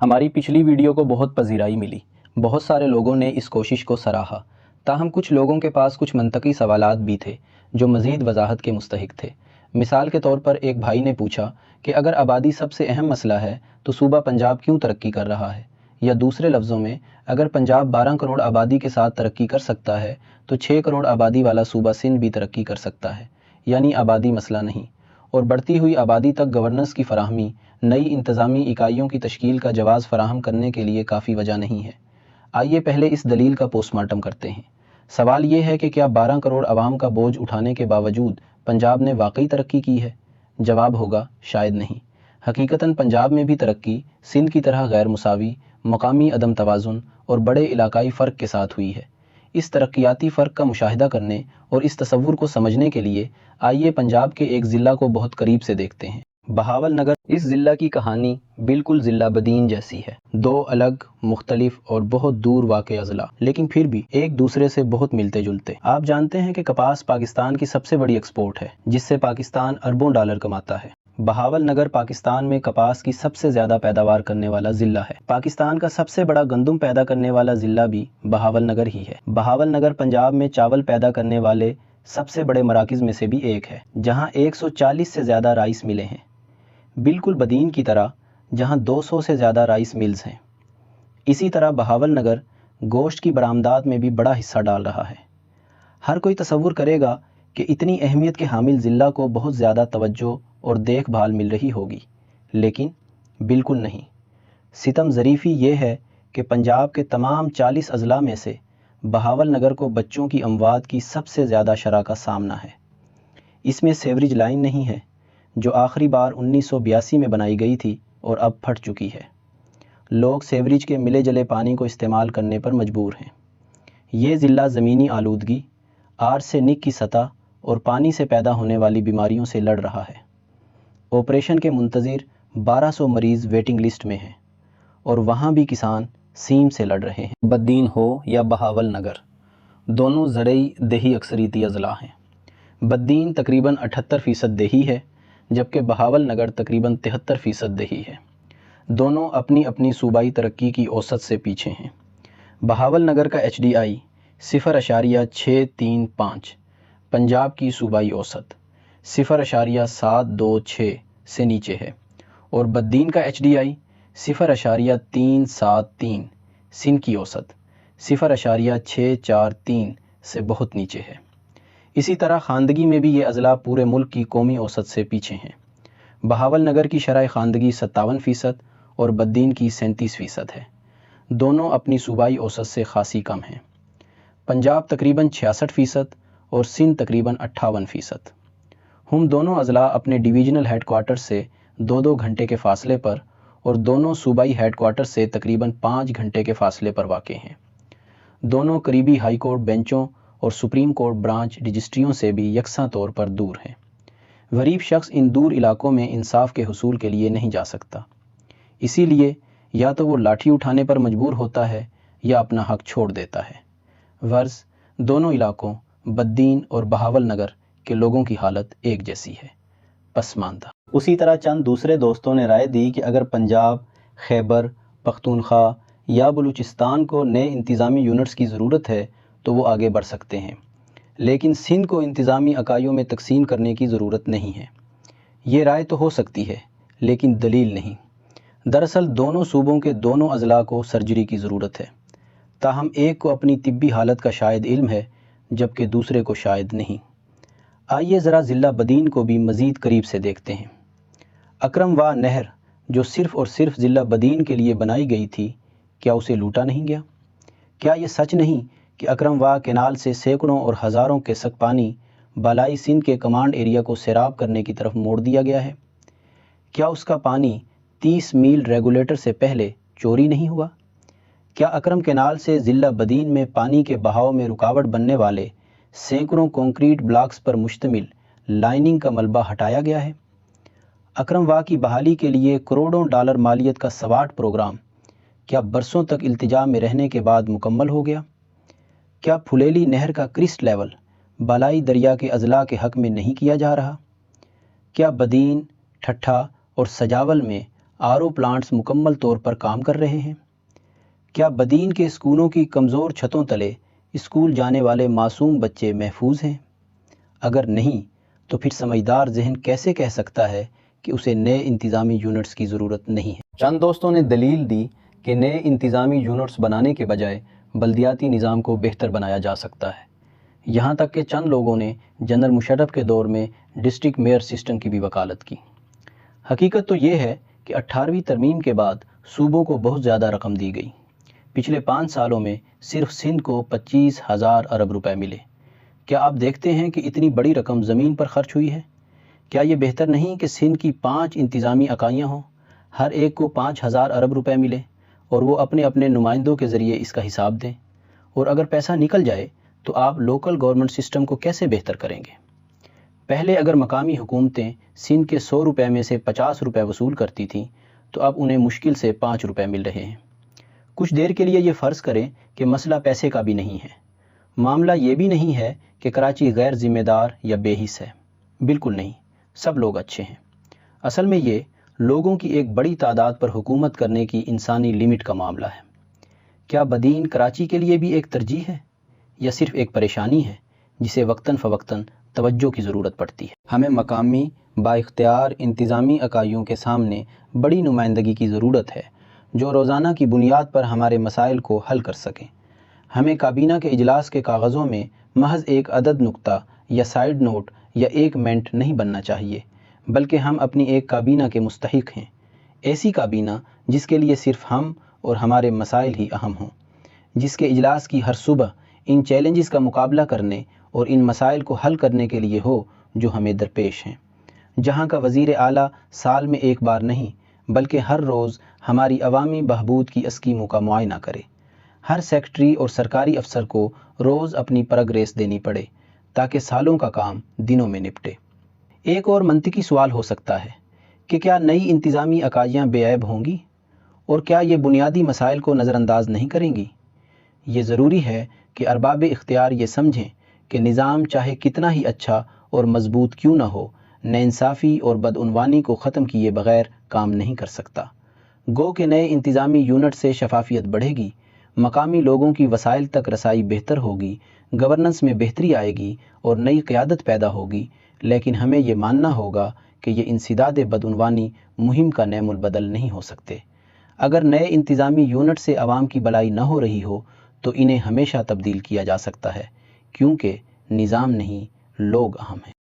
ہماری پچھلی ویڈیو کو بہت پذیرائی ملی، بہت سارے لوگوں نے اس کوشش کو سراہا، تاہم کچھ لوگوں کے پاس کچھ منطقی سوالات بھی تھے جو مزید وضاحت کے مستحق تھے۔ مثال کے طور پر ایک بھائی نے پوچھا کہ اگر آبادی سب سے اہم مسئلہ ہے تو صوبہ پنجاب کیوں ترقی کر رہا ہے؟ یا دوسرے لفظوں میں، اگر پنجاب 12 کروڑ آبادی کے ساتھ ترقی کر سکتا ہے تو 6 کروڑ آبادی والا صوبہ سندھ بھی ترقی کر سکتا ہے، یعنی آبادی مسئلہ نہیں۔ اور بڑھتی ہوئی آبادی تک گورننس کی فراہمی نئی انتظامی اکائیوں کی تشکیل کا جواز فراہم کرنے کے لیے کافی وجہ نہیں ہے۔ آئیے پہلے اس دلیل کا پوسٹ مارٹم کرتے ہیں۔ سوال یہ ہے کہ کیا 12 کروڑ عوام کا بوجھ اٹھانے کے باوجود پنجاب نے واقعی ترقی کی ہے؟ جواب ہوگا شاید نہیں۔ حقیقتاً پنجاب میں بھی ترقی سندھ کی طرح غیر مساوی، مقامی عدم توازن اور بڑے علاقائی فرق کے ساتھ ہوئی ہے۔ اس ترقیاتی فرق کا مشاہدہ کرنے اور اس تصور کو سمجھنے کے لیے آئیے پنجاب کے ایک ضلع کو بہت قریب سے دیکھتے ہیں، بہاول نگر۔ اس ضلع کی کہانی بالکل ضلع بدین جیسی ہے، دو الگ، مختلف اور بہت دور واقع اضلاع، لیکن پھر بھی ایک دوسرے سے بہت ملتے جلتے۔ آپ جانتے ہیں کہ کپاس پاکستان کی سب سے بڑی ایکسپورٹ ہے، جس سے پاکستان اربوں ڈالر کماتا ہے۔ بہاول نگر پاکستان میں کپاس کی سب سے زیادہ پیداوار کرنے والا ضلع ہے۔ پاکستان کا سب سے بڑا گندم پیدا کرنے والا ضلع بھی بہاول نگر ہی ہے۔ بہاول نگر پنجاب میں چاول پیدا کرنے والے سب سے بڑے مراکز میں سے بھی ایک ہے، جہاں 140 سے زیادہ رائس ملیں ہیں، بالکل بدین کی طرح، جہاں 200 سے زیادہ رائس ملز ہیں۔ اسی طرح بہاول نگر گوشت کی برآمدات میں بھی بڑا حصہ ڈال رہا ہے۔ ہر کوئی تصور کرے گا کہ اتنی اہمیت کے حامل ضلع کو بہت زیادہ توجہ اور دیکھ بھال مل رہی ہوگی، لیکن بالکل نہیں۔ ستم ظریفی یہ ہے کہ پنجاب کے تمام 40 اضلاع میں سے بہاول نگر کو بچوں کی اموات کی سب سے زیادہ شرح کا سامنا ہے۔ اس میں سیوریج لائن نہیں ہے، جو آخری بار 1982 میں بنائی گئی تھی اور اب پھٹ چکی ہے۔ لوگ سیوریج کے ملے جلے پانی کو استعمال کرنے پر مجبور ہیں۔ یہ ضلع زمینی آلودگی، آرسینک کی سطح اور پانی سے پیدا ہونے والی بیماریوں سے لڑ رہا ہے۔ آپریشن کے منتظر 1200 مریض ویٹنگ لسٹ میں ہیں، اور وہاں بھی کسان سیم سے لڑ رہے ہیں۔ بدین ہو یا بہاول نگر، دونوں زرعی دیہی اکثریتی اضلاع ہیں۔ بدین تقریباً 78% دیہی ہے، جبکہ بہاول نگر تقریباً 73% دیہی ہے۔ دونوں اپنی اپنی صوبائی ترقی کی اوسط سے پیچھے ہیں۔ بہاول نگر کا HDI 0.635 پنجاب کی صوبائی اوسط 0.726 سے نیچے ہے، اور بدین کا HDI 0.373 سندھ کی اوسط 0.643 سے بہت نیچے ہے۔ اسی طرح خواندگی میں بھی یہ اضلاع پورے ملک کی قومی اوسط سے پیچھے ہیں۔ بہاول نگر کی شرح خواندگی 57% اور بدین کی 37% ہے۔ دونوں اپنی صوبائی اوسط سے خاصی کم ہیں۔ پنجاب تقریباً 66% اور سندھ تقریباً 58%۔ ہم دونوں اضلاع اپنے ڈویژنل ہیڈ کوارٹر سے 2 گھنٹے کے فاصلے پر اور دونوں صوبائی ہیڈ کوارٹر سے تقریباً 5 گھنٹے کے فاصلے پر واقع ہیں۔ دونوں قریبی ہائی کورٹ بینچوں اور سپریم کورٹ برانچ رجسٹریوں سے بھی یکساں طور پر دور ہیں۔ غریب شخص ان دور علاقوں میں انصاف کے حصول کے لیے نہیں جا سکتا، اسی لیے یا تو وہ لاٹھی اٹھانے پر مجبور ہوتا ہے یا اپنا حق چھوڑ دیتا ہے۔ غرض دونوں علاقوں بدین اور بہاول نگر کے لوگوں کی حالت ایک جیسی ہے، پسماندہ۔ اسی طرح چند دوسرے دوستوں نے رائے دی کہ اگر پنجاب، خیبر پختونخوا یا بلوچستان کو نئے انتظامی یونٹس کی ضرورت ہے تو وہ آگے بڑھ سکتے ہیں، لیکن سندھ کو انتظامی اکائیوں میں تقسیم کرنے کی ضرورت نہیں ہے۔ یہ رائے تو ہو سکتی ہے، لیکن دلیل نہیں۔ دراصل دونوں صوبوں کے دونوں اضلاع کو سرجری کی ضرورت ہے، تاہم ایک کو اپنی طبی حالت کا شاید علم ہے، جبکہ دوسرے کو شاید نہیں۔ آئیے ذرا ضلع بدین کو بھی مزید قریب سے دیکھتے ہیں۔ اکرم واہ نہر، جو صرف اور صرف ضلع بدین کے لیے بنائی گئی تھی، کیا اسے لوٹا نہیں گیا؟ کیا یہ سچ نہیں کہ اکرم واہ کینال سے سینکڑوں اور ہزاروں کیسک پانی بالائی سندھ کے کمانڈ ایریا کو سیراب کرنے کی طرف موڑ دیا گیا ہے؟ کیا اس کا پانی 30 میل ریگولیٹر سے پہلے چوری نہیں ہوا؟ کیا اکرم کینال سے ضلع بدین میں پانی کے بہاؤ میں رکاوٹ بننے والے سینکڑوں کنکریٹ بلاکس پر مشتمل لائننگ کا ملبہ ہٹایا گیا ہے؟ اکرم واہ کی بحالی کے لیے کروڑوں ڈالر مالیت کا سواٹ پروگرام کیا برسوں تک التجا میں رہنے کے بعد مکمل ہو گیا؟ کیا پھلیلی نہر کا کرسٹ لیول بالائی دریا کے اضلاع کے حق میں نہیں کیا جا رہا؟ کیا بدین، ٹھٹھا اور سجاول میں RO پلانٹس مکمل طور پر کام کر رہے ہیں؟ کیا بدین کے اسکولوں کی کمزور چھتوں تلے اسکول جانے والے معصوم بچے محفوظ ہیں؟ اگر نہیں تو پھر سمجھدار ذہن کیسے کہہ سکتا ہے کہ اسے نئے انتظامی یونٹس کی ضرورت نہیں ہے؟ چند دوستوں نے دلیل دی کہ نئے انتظامی یونٹس بنانے کے بجائے بلدیاتی نظام کو بہتر بنایا جا سکتا ہے۔ یہاں تک کہ چند لوگوں نے جنرل مشرف کے دور میں ڈسٹرکٹ میئر سسٹم کی بھی وکالت کی۔ حقیقت تو یہ ہے کہ 18ویں ترمیم کے بعد صوبوں کو بہت زیادہ رقم دی گئی۔ پچھلے 5 سالوں میں صرف سندھ کو 25,000 ارب روپے ملے۔ کیا آپ دیکھتے ہیں کہ اتنی بڑی رقم زمین پر خرچ ہوئی ہے؟ کیا یہ بہتر نہیں کہ سندھ کی 5 انتظامی اکائیاں ہوں، ہر ایک کو 5,000 ارب روپے ملے اور وہ اپنے اپنے نمائندوں کے ذریعے اس کا حساب دیں؟ اور اگر پیسہ نکل جائے تو آپ لوکل گورنمنٹ سسٹم کو کیسے بہتر کریں گے؟ پہلے اگر مقامی حکومتیں سندھ کے 100 روپے میں سے 50 روپے وصول کرتی تھیں تو اب انہیں مشکل سے 5 روپے مل رہے ہیں۔ کچھ دیر کے لیے یہ فرض کریں کہ مسئلہ پیسے کا بھی نہیں ہے۔ معاملہ یہ بھی نہیں ہے کہ کراچی غیر ذمہ دار یا بے حس ہے۔ بالکل نہیں، سب لوگ اچھے ہیں۔ اصل میں یہ لوگوں کی ایک بڑی تعداد پر حکومت کرنے کی انسانی لمٹ کا معاملہ ہے۔ کیا بدین کراچی کے لیے بھی ایک ترجیح ہے یا صرف ایک پریشانی ہے جسے وقتاً فوقتاً توجہ کی ضرورت پڑتی ہے؟ ہمیں مقامی بااختیار انتظامی اکائیوں کے سامنے بڑی نمائندگی کی ضرورت ہے جو روزانہ کی بنیاد پر ہمارے مسائل کو حل کر سکیں۔ ہمیں کابینہ کے اجلاس کے کاغذوں میں محض ایک عدد نقطہ یا سائیڈ نوٹ یا ایک منٹ نہیں بننا چاہیے، بلکہ ہم اپنی ایک کابینہ کے مستحق ہیں، ایسی کابینہ جس کے لیے صرف ہم اور ہمارے مسائل ہی اہم ہوں، جس کے اجلاس کی ہر صبح ان چیلنجز کا مقابلہ کرنے اور ان مسائل کو حل کرنے کے لیے ہو جو ہمیں درپیش ہیں، جہاں کا وزیر اعلیٰ سال میں ایک بار نہیں بلکہ ہر روز ہماری عوامی بہبود کی اسکیموں کا معائنہ کرے، ہر سیکٹری اور سرکاری افسر کو روز اپنی پرگریس دینی پڑے تاکہ سالوں کا کام دنوں میں نپٹے۔ ایک اور منطقی سوال ہو سکتا ہے کہ کیا نئی انتظامی اکائیاں بے عیب ہوں گی اور کیا یہ بنیادی مسائل کو نظر انداز نہیں کریں گی؟ یہ ضروری ہے کہ ارباب اختیار یہ سمجھیں کہ نظام چاہے کتنا ہی اچھا اور مضبوط کیوں نہ ہو، ناانصافی اور بدعنوانی کو ختم کیے بغیر کام نہیں کر سکتا۔ گو کہ نئے انتظامی یونٹ سے شفافیت بڑھے گی، مقامی لوگوں کی وسائل تک رسائی بہتر ہوگی، گورننس میں بہتری آئے گی اور نئی قیادت پیدا ہوگی، لیکن ہمیں یہ ماننا ہوگا کہ یہ انسداد بدعنوانی مہم کا نعم البدل نہیں ہو سکتے۔ اگر نئے انتظامی یونٹ سے عوام کی بھلائی نہ ہو رہی ہو تو انہیں ہمیشہ تبدیل کیا جا سکتا ہے، کیونکہ نظام نہیں، لوگ اہم ہیں۔